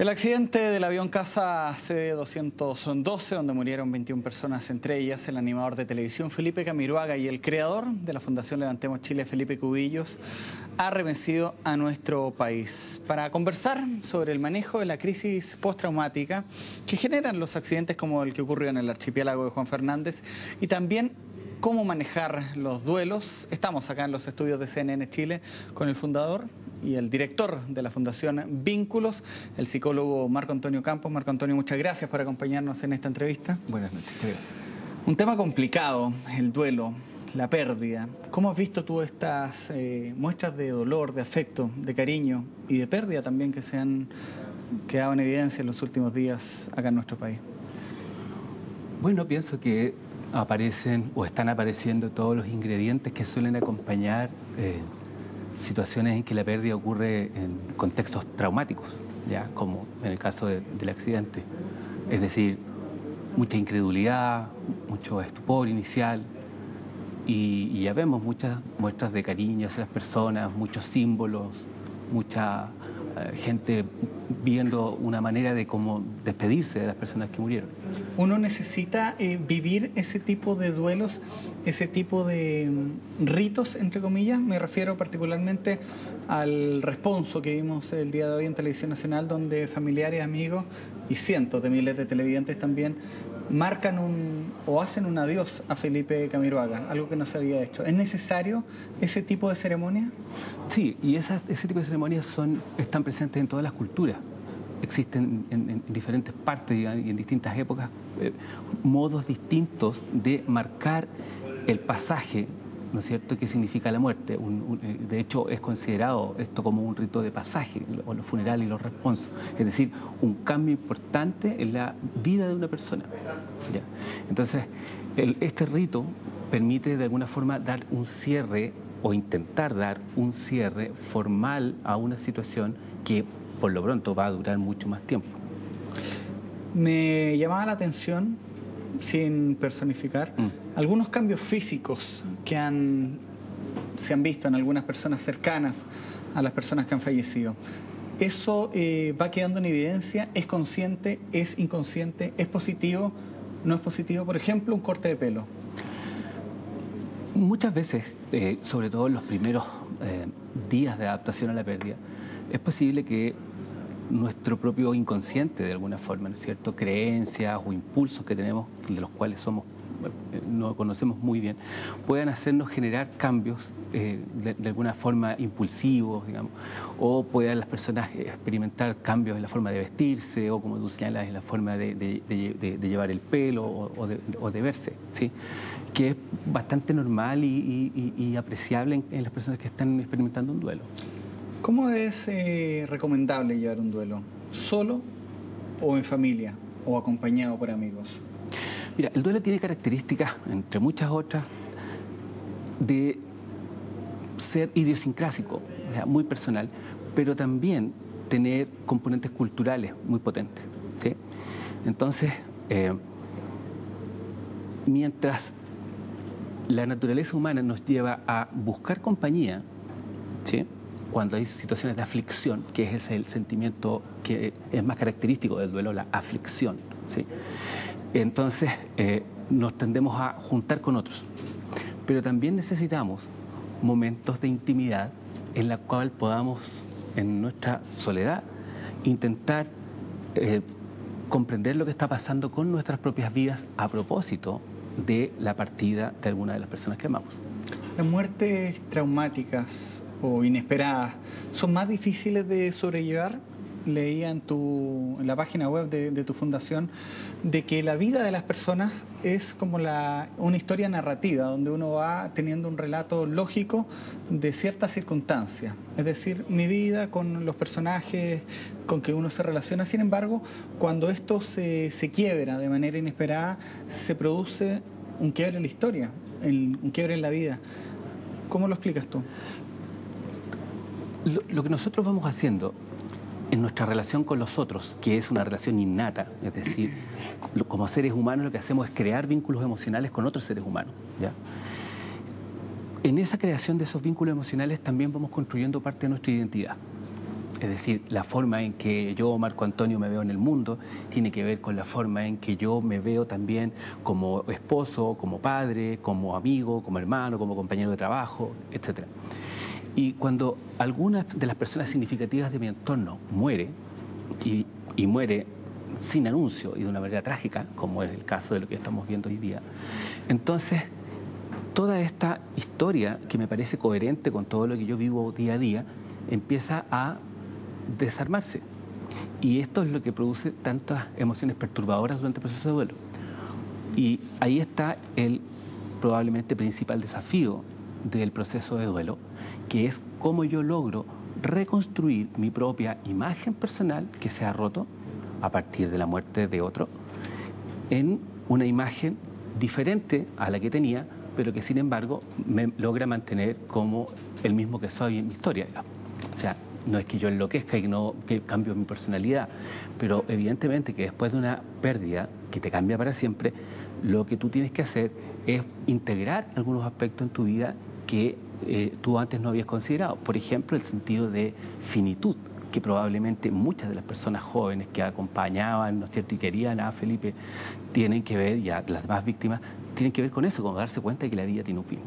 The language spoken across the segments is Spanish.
El accidente del avión Casa C-212, donde murieron 21 personas, entre ellas el animador de televisión Felipe Camiroaga y el creador de la Fundación Levantemos Chile, Felipe Cubillos, ha remecido a nuestro país. Para conversar sobre el manejo de la crisis postraumática que generan los accidentes como el que ocurrió en el archipiélago de Juan Fernández y también cómo manejar los duelos, estamos acá en los estudios de CNN Chile con el fundador y el director de la Fundación Vínculos, el psicólogo Marco Antonio Campos. Marco Antonio, muchas gracias por acompañarnos en esta entrevista. Buenas noches, gracias. Un tema complicado, el duelo, la pérdida. ¿Cómo has visto tú estas muestras de dolor, de afecto, de cariño y de pérdida también que se han quedado en evidencia en los últimos días acá en nuestro país? Bueno, pienso que aparecen o están apareciendo todos los ingredientes que suelen acompañar situaciones en que la pérdida ocurre en contextos traumáticos, ya como en el caso del accidente. Es decir, mucha incredulidad, mucho estupor inicial y ya vemos muchas muestras de cariño hacia las personas, muchos símbolos, mucha gente viendo una manera de cómo despedirse de las personas que murieron. Uno necesita vivir ese tipo de duelos, ese tipo de ritos, entre comillas. Me refiero particularmente al responso que vimos el día de hoy en Televisión Nacional, donde familiares, amigos y cientos de miles de televidentes también marcan o hacen un adiós a Felipe Camiroaga, algo que no se había hecho. ¿Es necesario ese tipo de ceremonia? Sí, y ese tipo de ceremonias están presentes en todas las culturas. Existen en diferentes partes y en distintas épocas modos distintos de marcar el pasaje, ¿no es cierto?, que significa la muerte. De hecho, es considerado esto como un rito de pasaje, o los funerales y los responsos. Es decir, un cambio importante en la vida de una persona. ¿Ya? Entonces, este rito permite de alguna forma dar un cierre o intentar dar un cierre formal a una situación que por lo pronto va a durar mucho más tiempo. Me llamaba la atención, sin personificar, algunos cambios físicos que se han visto en algunas personas cercanas a las personas que han fallecido. ¿Eso va quedando en evidencia? ¿Es consciente? ¿Es inconsciente? ¿Es positivo? ¿No es positivo? Por ejemplo, un corte de pelo. Muchas veces, sobre todo en los primeros días de adaptación a la pérdida, es posible que nuestro propio inconsciente, de alguna forma, ¿no es cierto?, creencias o impulsos que tenemos, de los cuales no conocemos muy bien, puedan hacernos generar cambios de alguna forma impulsivos, digamos, o puedan las personas experimentar cambios en la forma de vestirse o, como tú señalas, en la forma de llevar el pelo o de verse, ¿sí?, que es bastante normal y apreciable en las personas que están experimentando un duelo. ¿Cómo es recomendable llevar un duelo? ¿Solo o en familia o acompañado por amigos? Mira, el duelo tiene características, entre muchas otras, de ser idiosincrásico, o sea, muy personal, pero también tener componentes culturales muy potentes, ¿sí? Entonces, mientras la naturaleza humana nos lleva a buscar compañía, ¿sí?, cuando hay situaciones de aflicción, que es el sentimiento que es más característico del duelo, la aflicción, ¿sí?, entonces nos tendemos a juntar con otros. Pero también necesitamos momentos de intimidad en la cual podamos, en nuestra soledad, intentar comprender lo que está pasando con nuestras propias vidas a propósito de la partida de alguna de las personas que amamos. Las muertes traumáticas o inesperadas son más difíciles de sobrellevar. Leía en la página web de tu fundación de que la vida de las personas es como una historia narrativa donde uno va teniendo un relato lógico de ciertas circunstancias, es decir, mi vida con los personajes con que uno se relaciona. Sin embargo, cuando esto se quiebra de manera inesperada, se produce un quiebre en la historia, un quiebre en la vida. ¿Cómo lo explicas tú? Lo que nosotros vamos haciendo en nuestra relación con los otros, que es una relación innata, es decir, como seres humanos lo que hacemos es crear vínculos emocionales con otros seres humanos, ¿ya? En esa creación de esos vínculos emocionales también vamos construyendo parte de nuestra identidad. Es decir, la forma en que yo, Marco Antonio, me veo en el mundo tiene que ver con la forma en que yo me veo también como esposo, como padre, como amigo, como hermano, como compañero de trabajo, etc. Y cuando alguna de las personas significativas de mi entorno muere, y muere sin anuncio y de una manera trágica, como es el caso de lo que estamos viendo hoy día, entonces toda esta historia, que me parece coherente con todo lo que yo vivo día a día, empieza a desarmarse. Y esto es lo que produce tantas emociones perturbadoras durante el proceso de duelo. Y ahí está el probablemente principal desafío del proceso de duelo, que es cómo yo logro reconstruir mi propia imagen personal que se ha roto a partir de la muerte de otro, en una imagen diferente a la que tenía, pero que sin embargo me logra mantener como el mismo que soy en mi historia, digamos. O sea, no es que yo enloquezca y que cambio mi personalidad, pero evidentemente que después de una pérdida que te cambia para siempre, lo que tú tienes que hacer es integrar algunos aspectos en tu vida que tú antes no habías considerado. Por ejemplo, el sentido de finitud, que probablemente muchas de las personas jóvenes que acompañaban, ¿no es cierto?, y querían a Felipe, tienen que ver, y a las demás víctimas, tienen que ver con eso, con darse cuenta de que la vida tiene un fin.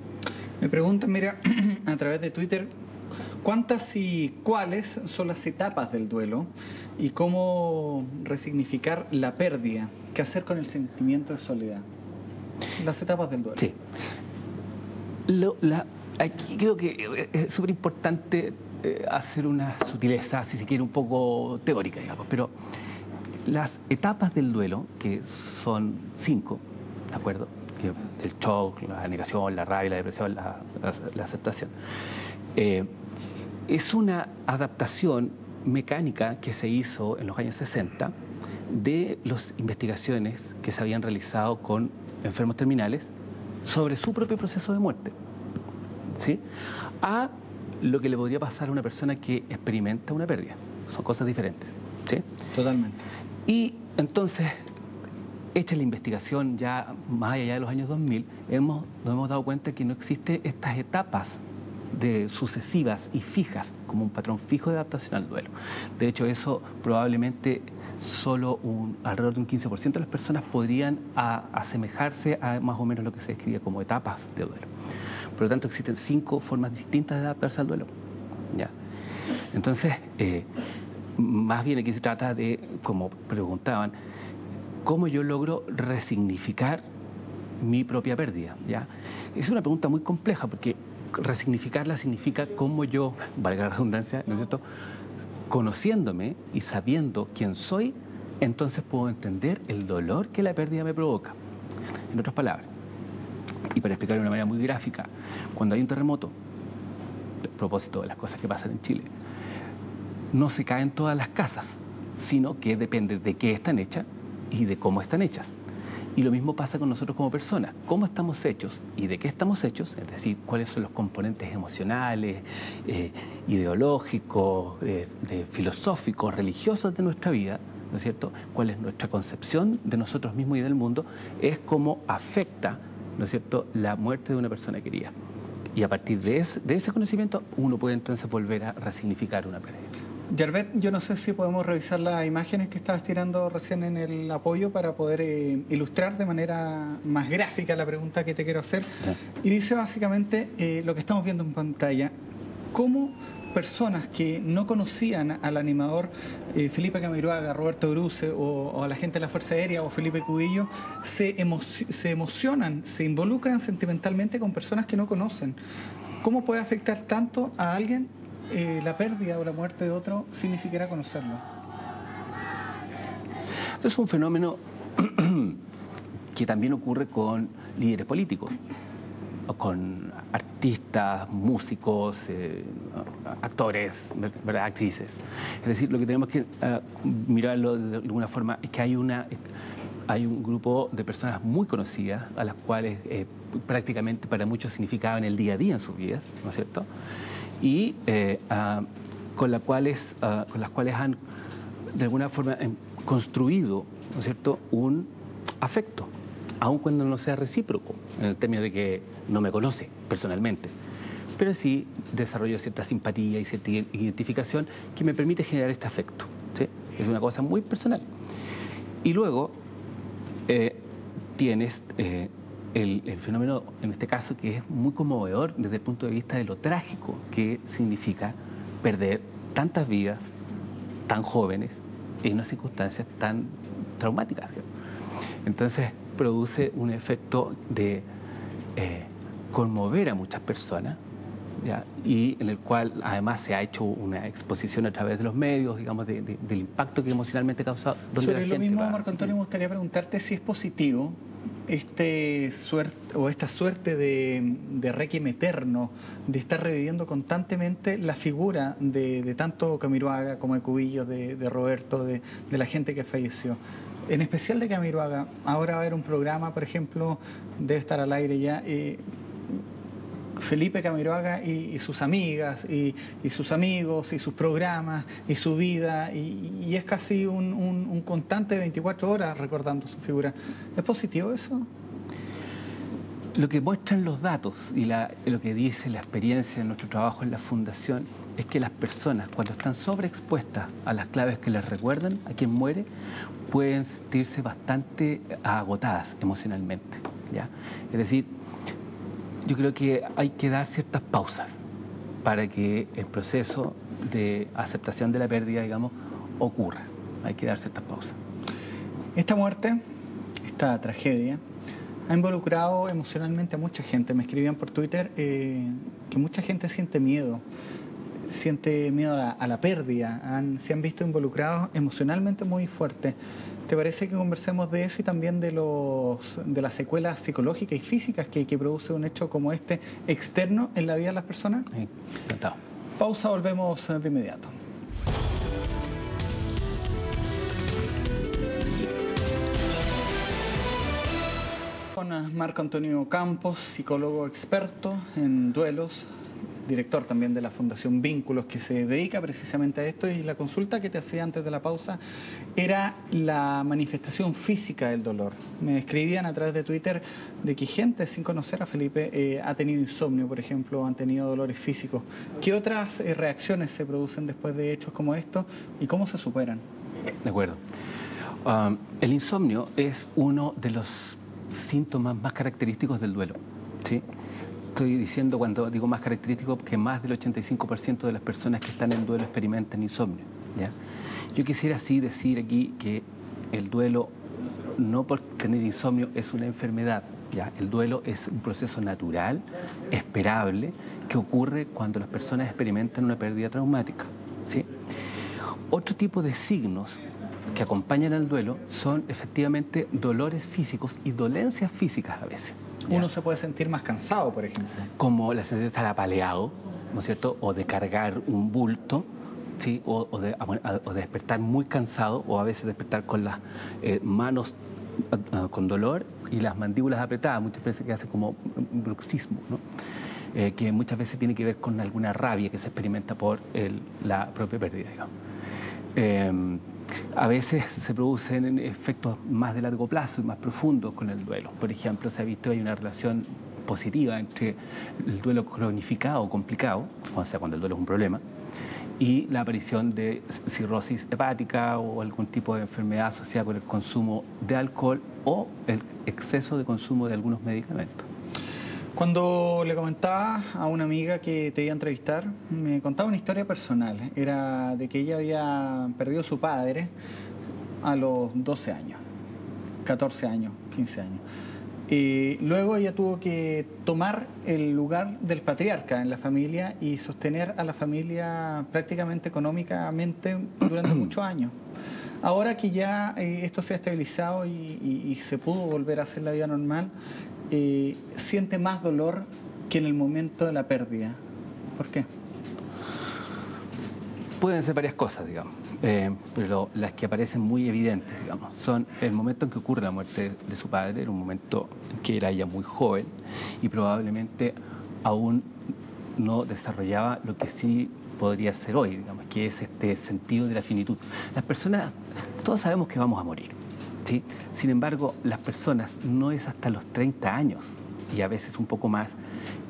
Me preguntan, mira, a través de Twitter, ¿cuántas y cuáles son las etapas del duelo y cómo resignificar la pérdida? ¿Qué hacer con el sentimiento de soledad? Las etapas del duelo. Sí. Aquí creo que es súper importante hacer una sutileza, si se quiere, un poco teórica, digamos, pero las etapas del duelo, que son 5, ¿de acuerdo? El shock, la negación, la rabia, la depresión, la aceptación. Es una adaptación mecánica que se hizo en los años 60 de las investigaciones que se habían realizado con enfermos terminales sobre su propio proceso de muerte, ¿sí?, a lo que le podría pasar a una persona que experimenta una pérdida. Son cosas diferentes, ¿sí? Totalmente. Y entonces, hecha la investigación ya más allá de los años 2000, nos hemos dado cuenta que no existen estas etapas sucesivas y fijas, como un patrón fijo de adaptación al duelo. De hecho, eso probablemente solo alrededor de un 15% de las personas podrían asemejarse a más o menos lo que se describía como etapas de duelo. Por lo tanto, existen 5 formas distintas de adaptarse al duelo, ¿ya? Entonces, más bien aquí se trata de, como preguntaban, cómo yo logro resignificar mi propia pérdida, ¿ya? Es una pregunta muy compleja porque resignificarla significa cómo yo, valga la redundancia, ¿no es cierto?, conociéndome y sabiendo quién soy, entonces puedo entender el dolor que la pérdida me provoca. En otras palabras, y para explicarlo de una manera muy gráfica, cuando hay un terremoto, a propósito de las cosas que pasan en Chile, no se caen todas las casas, sino que depende de qué están hechas y de cómo están hechas. Y lo mismo pasa con nosotros como personas. ¿Cómo estamos hechos y de qué estamos hechos? Es decir, cuáles son los componentes emocionales, ideológicos, filosóficos, religiosos de nuestra vida, ¿no es cierto? ¿Cuál es nuestra concepción de nosotros mismos y del mundo? Es cómo afecta, ¿no es cierto?, la muerte de una persona querida. Y a partir de ese conocimiento, uno puede entonces volver a resignificar una pérdida. Yervet, yo no sé si podemos revisar las imágenes que estabas tirando recién en el apoyo para poder ilustrar de manera más gráfica la pregunta que te quiero hacer. Y dice básicamente lo que estamos viendo en pantalla: cómo personas que no conocían al animador Felipe Camiroaga, Roberto Bruce o a la gente de la Fuerza Aérea o Felipe Cubillos se emocionan, se involucran sentimentalmente con personas que no conocen. ¿Cómo puede afectar tanto a alguien la pérdida o la muerte de otro sin ni siquiera conocerlo? Esto es un fenómeno que también ocurre con líderes políticos, con artistas, músicos, actores, ¿verdad?, actrices. Es decir, lo que tenemos que mirarlo de alguna forma es que hay un grupo de personas muy conocidas a las cuales prácticamente para muchos significaban el día a día en sus vidas, ¿no es cierto?, y con las cuales han de alguna forma construido, ¿no es cierto?, un afecto, aun cuando no sea recíproco, en el término de que no me conoce personalmente, pero sí desarrollo cierta simpatía y cierta identificación que me permite generar este afecto, ¿sí? Es una cosa muy personal. Y luego tienes el fenómeno, en este caso, que es muy conmovedor desde el punto de vista de lo trágico que significa perder tantas vidas tan jóvenes en unas circunstancias tan traumáticas. Entonces produce un efecto de conmover a muchas personas, ¿ya? Y en el cual además se ha hecho una exposición a través de los medios, digamos, del impacto que emocionalmente ha causado. Sobre lo mismo, Marco Antonio, me gustaría preguntarte si es positivo esta suerte de requiem eterno, de estar reviviendo constantemente la figura de tanto Camiroaga como de Cubillos, de Roberto, de la gente que falleció. En especial de Camiroaga. Ahora va a haber un programa, por ejemplo, debe estar al aire ya, Felipe Camiroaga y sus amigas, y sus amigos, y sus programas, y su vida, y es casi un constante de 24 horas recordando su figura. ¿Es positivo eso? Lo que muestran los datos y lo que dice la experiencia de nuestro trabajo en la Fundación es que las personas, cuando están sobreexpuestas a las claves que les recuerdan a quien muere, pueden sentirse bastante agotadas emocionalmente, ¿ya? Es decir, yo creo que hay que dar ciertas pausas para que el proceso de aceptación de la pérdida, digamos, ocurra. Hay que dar ciertas pausas. Esta muerte, esta tragedia, ha involucrado emocionalmente a mucha gente. Me escribían por Twitter que mucha gente siente miedo a la pérdida, se han visto involucrados emocionalmente muy fuerte. ¿Te parece que conversemos de eso y también de las secuelas psicológicas y físicas que produce un hecho como este externo en la vida de las personas? Sí, encantado. Pausa, volvemos de inmediato. Con Marco Antonio Campos, psicólogo experto en duelos, director también de la Fundación Vínculos, que se dedica precisamente a esto, y la consulta que te hacía antes de la pausa era la manifestación física del dolor. Me escribían a través de Twitter de que gente sin conocer a Felipe ha tenido insomnio, por ejemplo, han tenido dolores físicos. ¿Qué otras reacciones se producen después de hechos como estos y cómo se superan? De acuerdo. El insomnio es uno de los síntomas más característicos del duelo, ¿sí? Estoy diciendo, cuando digo más característico, que más del 85% de las personas que están en duelo experimentan insomnio, ¿ya? Yo quisiera así decir aquí que el duelo, no por tener insomnio, es una enfermedad, ¿ya? El duelo es un proceso natural, esperable, que ocurre cuando las personas experimentan una pérdida traumática, ¿sí? Otro tipo de signos que acompañan al duelo son efectivamente dolores físicos y dolencias físicas a veces. ¿Ya? Uno se puede sentir más cansado, por ejemplo. Como la sensación de estar apaleado, ¿no es cierto? O de cargar un bulto, ¿sí? O de despertar muy cansado, o a veces despertar con las manos con dolor y las mandíbulas apretadas, muchas veces que hacen como un bruxismo, ¿no? Que muchas veces tiene que ver con alguna rabia que se experimenta por la propia pérdida, digamos. A veces se producen efectos más de largo plazo y más profundos con el duelo. Por ejemplo, se ha visto que hay una relación positiva entre el duelo cronificado o complicado, o sea, cuando el duelo es un problema, y la aparición de cirrosis hepática o algún tipo de enfermedad asociada con el consumo de alcohol o el exceso de consumo de algunos medicamentos. Cuando le comentaba a una amiga que te iba a entrevistar, me contaba una historia personal. Era de que ella había perdido a su padre a los 12 años, 14 años, 15 años. Y luego ella tuvo que tomar el lugar del patriarca en la familia y sostener a la familia prácticamente económicamente durante muchos años. Ahora que ya esto se ha estabilizado y se pudo volver a hacer la vida normal, siente más dolor que en el momento de la pérdida. ¿Por qué? Pueden ser varias cosas, digamos, pero las que aparecen muy evidentes, digamos, son el momento en que ocurre la muerte de su padre, era un momento en que era ya muy joven y probablemente aún no desarrollaba lo que sí podría ser hoy, digamos, que es este sentido de la finitud. Las personas, todos sabemos que vamos a morir, ¿sí? Sin embargo, las personas no es hasta los 30 años y a veces un poco más,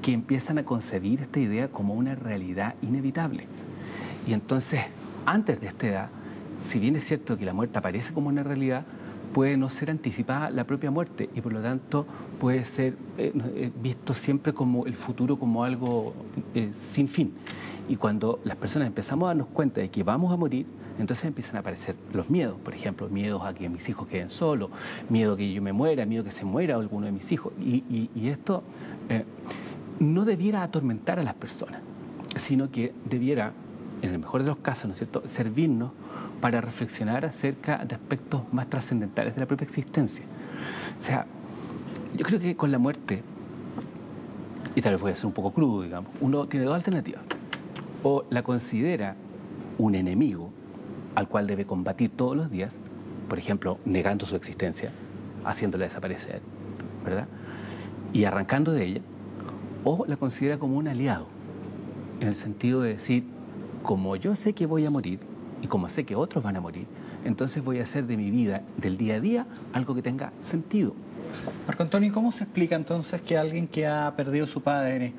que empiezan a concebir esta idea como una realidad inevitable. Y entonces, antes de esta edad, si bien es cierto que la muerte aparece como una realidad, puede no ser anticipada la propia muerte y por lo tanto puede ser visto siempre como el futuro como algo sin fin. Y cuando las personas empezamos a darnos cuenta de que vamos a morir, entonces empiezan a aparecer los miedos, por ejemplo, miedos a que mis hijos queden solos, miedo a que yo me muera, miedo a que se muera alguno de mis hijos. Y esto no debiera atormentar a las personas, sino que debiera, en el mejor de los casos, ¿no es cierto?, servirnos para reflexionar acerca de aspectos más trascendentales de la propia existencia. O sea, yo creo que con la muerte, y tal vez voy a ser un poco crudo, digamos, uno tiene dos alternativas. O la considera un enemigo al cual debe combatir todos los días, por ejemplo, negando su existencia, haciéndola desaparecer, ¿verdad?, y arrancando de ella, o la considera como un aliado, en el sentido de decir, como yo sé que voy a morir, y como sé que otros van a morir, entonces voy a hacer de mi vida, del día a día, algo que tenga sentido. Marco Antonio, ¿cómo se explica entonces que alguien que ha perdido a su padre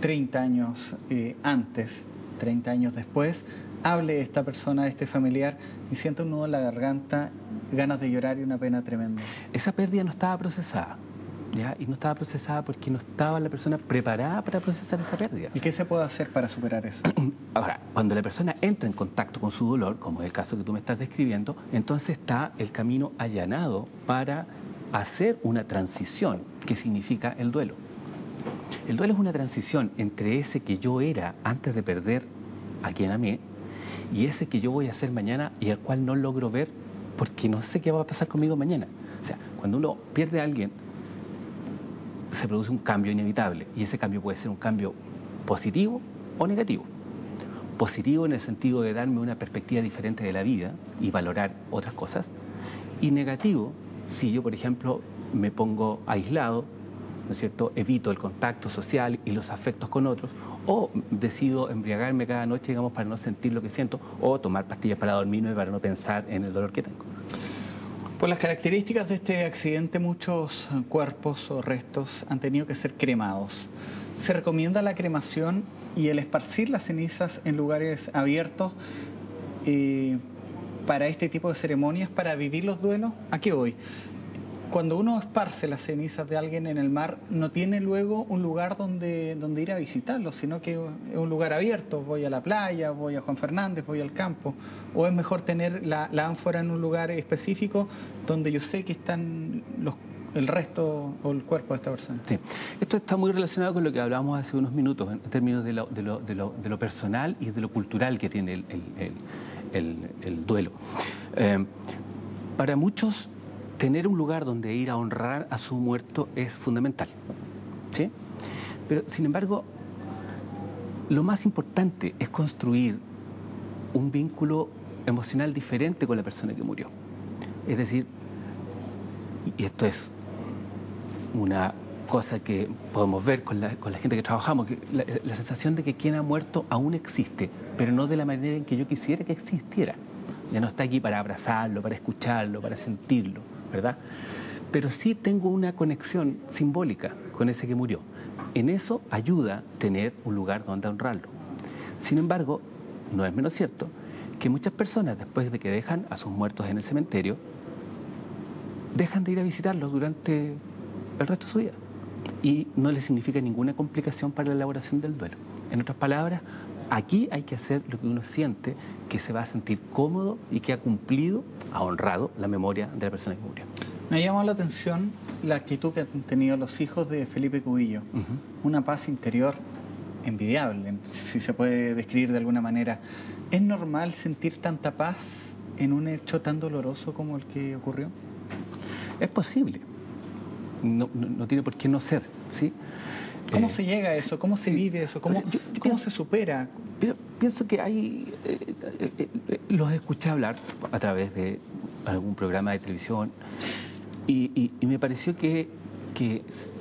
30 años antes, 30 años después, hable esta persona, este familiar, y sienta un nudo en la garganta, ganas de llorar y una pena tremenda? Esa pérdida no estaba procesada, ¿ya? Y no estaba procesada porque no estaba la persona preparada para procesar esa pérdida. ¿Y qué se puede hacer para superar eso? Ahora, cuando la persona entra en contacto con su dolor, como es el caso que tú me estás describiendo, entonces está el camino allanado para hacer una transición, que significa el duelo. El duelo es una transición entre ese que yo era antes de perder a quien amé y ese que yo voy a ser mañana y al cual no logro ver porque no sé qué va a pasar conmigo mañana. O sea, cuando uno pierde a alguien, se produce un cambio inevitable y ese cambio puede ser un cambio positivo o negativo. Positivo en el sentido de darme una perspectiva diferente de la vida y valorar otras cosas, y negativo si yo, por ejemplo, me pongo aislado, ¿no es cierto?, evito el contacto social y los afectos con otros, o decido embriagarme cada noche, digamos, para no sentir lo que siento, o tomar pastillas para dormirme para no pensar en el dolor que tengo. Por las características de este accidente, muchos cuerpos o restos han tenido que ser cremados. ¿Se recomienda la cremación y el esparcir las cenizas en lugares abiertos para este tipo de ceremonias, para vivir los duelos? ¿A qué voy? Cuando uno esparce las cenizas de alguien en el mar, no tiene luego un lugar donde ir a visitarlo, sino que es un lugar abierto. Voy a la playa, voy a Juan Fernández, voy al campo. ¿O es mejor tener la ánfora en un lugar específico donde yo sé que están el resto o el cuerpo de esta persona? Sí, esto está muy relacionado con lo que hablábamos hace unos minutos en términos de lo personal y de lo cultural que tiene el duelo. Para muchos, tener un lugar donde ir a honrar a su muerto es fundamental, ¿sí? Pero, sin embargo, lo más importante es construir un vínculo emocional diferente con la persona que murió. Es decir, y esto es una cosa que podemos ver con la gente que trabajamos, que la sensación de que quien ha muerto aún existe, pero no de la manera en que yo quisiera que existiera. Ya no está aquí para abrazarlo, para escucharlo, para sentirlo, ¿verdad? Pero sí tengo una conexión simbólica con ese que murió. En eso ayuda tener un lugar donde honrarlo. Sin embargo, no es menos cierto que muchas personas, después de que dejan a sus muertos en el cementerio, dejan de ir a visitarlos durante el resto de su vida. Y no les significa ninguna complicación para la elaboración del duelo. En otras palabras, aquí hay que hacer lo que uno siente que se va a sentir cómodo y que ha cumplido, ha honrado la memoria de la persona que murió. Me ha llamado la atención la actitud que han tenido los hijos de Felipe Cubillo. Una paz interior envidiable, si se puede describir de alguna manera. ¿Es normal sentir tanta paz en un hecho tan doloroso como el que ocurrió? Es posible. No tiene por qué no ser, ¿sí? ¿Cómo se llega a eso? ¿Cómo se vive eso? ¿Cómo se supera? Pero pienso que hay... los escuché hablar a través de algún programa de televisión y me pareció que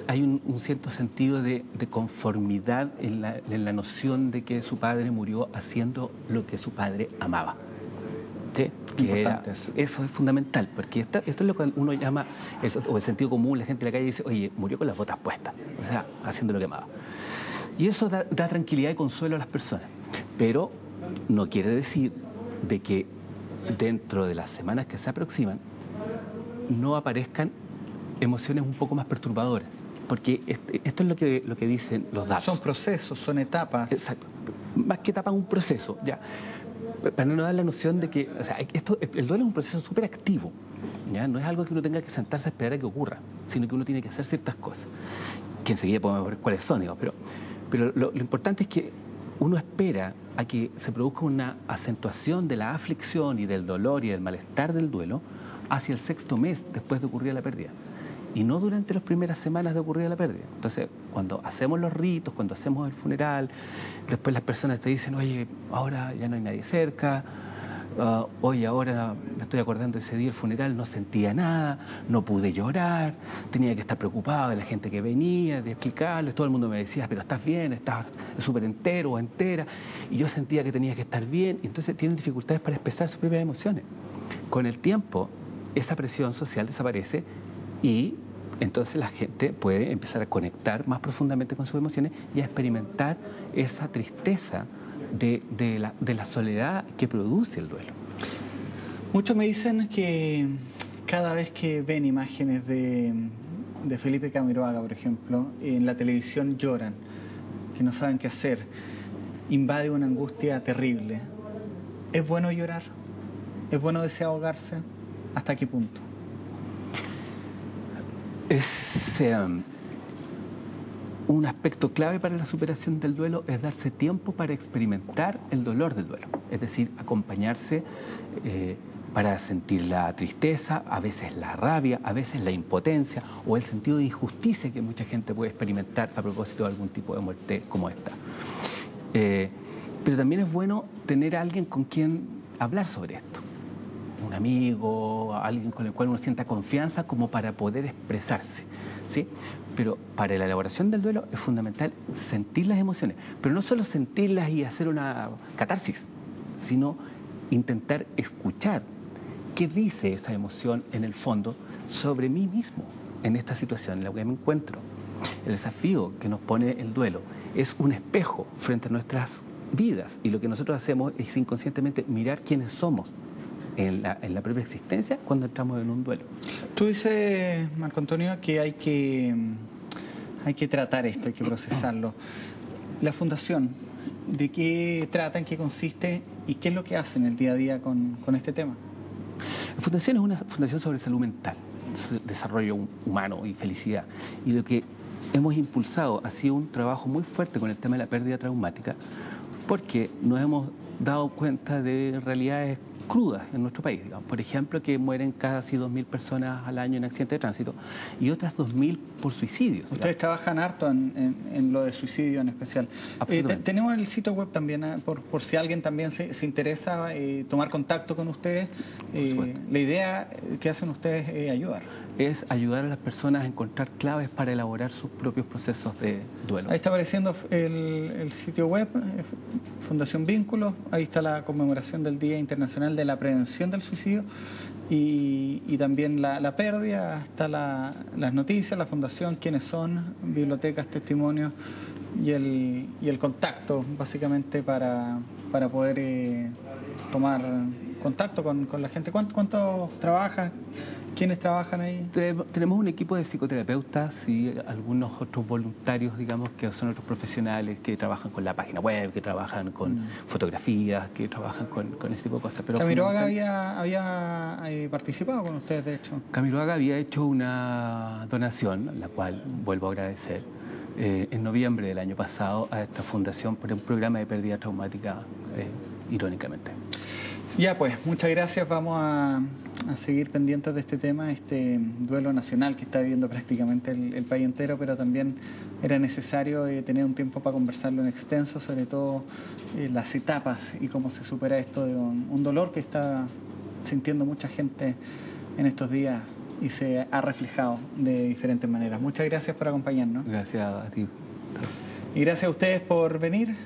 hay un cierto sentido de conformidad en la noción de que su padre murió haciendo lo que su padre amaba. ¿sí? Eso es fundamental, porque esto es lo que uno llama, o el sentido común, la gente de la calle dice, oye, murió con las botas puestas, o sea, haciendo lo que amaba. Y eso da tranquilidad y consuelo a las personas, pero no quiere decir de que dentro de las semanas que se aproximan no aparezcan emociones un poco más perturbadoras, porque esto es lo que dicen los datos. Son procesos, son etapas. Exacto, más que etapas, un proceso, ya. Para no dar la noción de que, o sea, el duelo es un proceso súper activo, ¿ya? No es algo que uno tenga que sentarse a esperar a que ocurra, sino que uno tiene que hacer ciertas cosas, que enseguida podemos ver cuáles son, digamos, pero lo importante es que uno espera a que se produzca una acentuación de la aflicción y del dolor y del malestar del duelo hacia el 6º mes después de ocurrir la pérdida, y no durante las primeras semanas de ocurrir la pérdida. Entonces, cuando hacemos los ritos, cuando hacemos el funeral, después las personas te dicen, oye, ahora ya no hay nadie cerca, oye, ahora me estoy acordando de ese día del funeral, no sentía nada, no pude llorar, tenía que estar preocupado de la gente que venía, de explicarles, todo el mundo me decía, pero estás bien, estás súper entero o entera, y yo sentía que tenía que estar bien, y entonces tienen dificultades para expresar sus propias emociones. Con el tiempo, esa presión social desaparece y entonces la gente puede empezar a conectar más profundamente con sus emociones y a experimentar esa tristeza de la soledad que produce el duelo. Muchos me dicen que cada vez que ven imágenes de Felipe Camiroaga, por ejemplo, en la televisión lloran, que no saben qué hacer, invade una angustia terrible. ¿Es bueno llorar? ¿Es bueno desahogarse? ¿Hasta qué punto? Un aspecto clave para la superación del duelo es darse tiempo para experimentar el dolor del duelo, es decir, acompañarse para sentir la tristeza, a veces la rabia, a veces la impotencia o el sentido de injusticia que mucha gente puede experimentar a propósito de algún tipo de muerte como esta. Pero también es bueno tener a alguien con quien hablar sobre esto. Un amigo, alguien con el cual uno sienta confianza como para poder expresarse, ¿sí? Pero para la elaboración del duelo es fundamental sentir las emociones, pero no solo sentirlas y hacer una catarsis, sino intentar escuchar qué dice esa emoción en el fondo sobre mí mismo en esta situación en la que me encuentro. El desafío que nos pone el duelo es un espejo frente a nuestras vidas y lo que nosotros hacemos es inconscientemente mirar quiénes somos en la propia existencia cuando entramos en un duelo. Tú dices, Marco Antonio, que hay que tratar esto, hay que procesarlo. La fundación, ¿de qué trata, en qué consiste y qué es lo que hace en el día a día con este tema? La fundación es una fundación sobre salud mental, desarrollo humano y felicidad. Y lo que hemos impulsado ha sido un trabajo muy fuerte con el tema de la pérdida traumática, porque nos hemos dado cuenta de realidades crudas en nuestro país, digamos. Por ejemplo, que mueren casi 2.000 personas al año en accidentes de tránsito y otras 2.000 por suicidios. Ustedes trabajan harto en lo de suicidio en especial. Tenemos el sitio web también, por si alguien también se interesa tomar contacto con ustedes. La idea que hacen ustedes es ayudar. Es ayudar a las personas a encontrar claves para elaborar sus propios procesos de duelo. Ahí está apareciendo el sitio web, Fundación Vínculos, ahí está la conmemoración del Día Internacional de la Prevención del Suicidio y también la pérdida, está las noticias, la fundación, quiénes son, bibliotecas, testimonios y el contacto, básicamente para poder tomar contacto con la gente. ¿Cuántos trabajan? ¿Quiénes trabajan ahí? Tenemos un equipo de psicoterapeutas y algunos otros voluntarios, digamos, que son otros profesionales que trabajan con la página web, que trabajan con fotografías, que trabajan con ese tipo de cosas. Pero Camiroaga había participado con ustedes, de hecho. Camiroaga había hecho una donación, la cual vuelvo a agradecer, en noviembre del año pasado a esta fundación por un programa de pérdida traumática, irónicamente. Ya pues, muchas gracias. Vamos a seguir pendientes de este tema, este duelo nacional que está viviendo prácticamente el país entero, pero también era necesario tener un tiempo para conversarlo en extenso, sobre todo las etapas y cómo se supera esto de un dolor que está sintiendo mucha gente en estos días y se ha reflejado de diferentes maneras. Muchas gracias por acompañarnos. Gracias a ti. Y gracias a ustedes por venir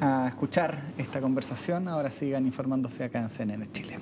a escuchar esta conversación. Ahora sigan informándose acá en CNN Chile.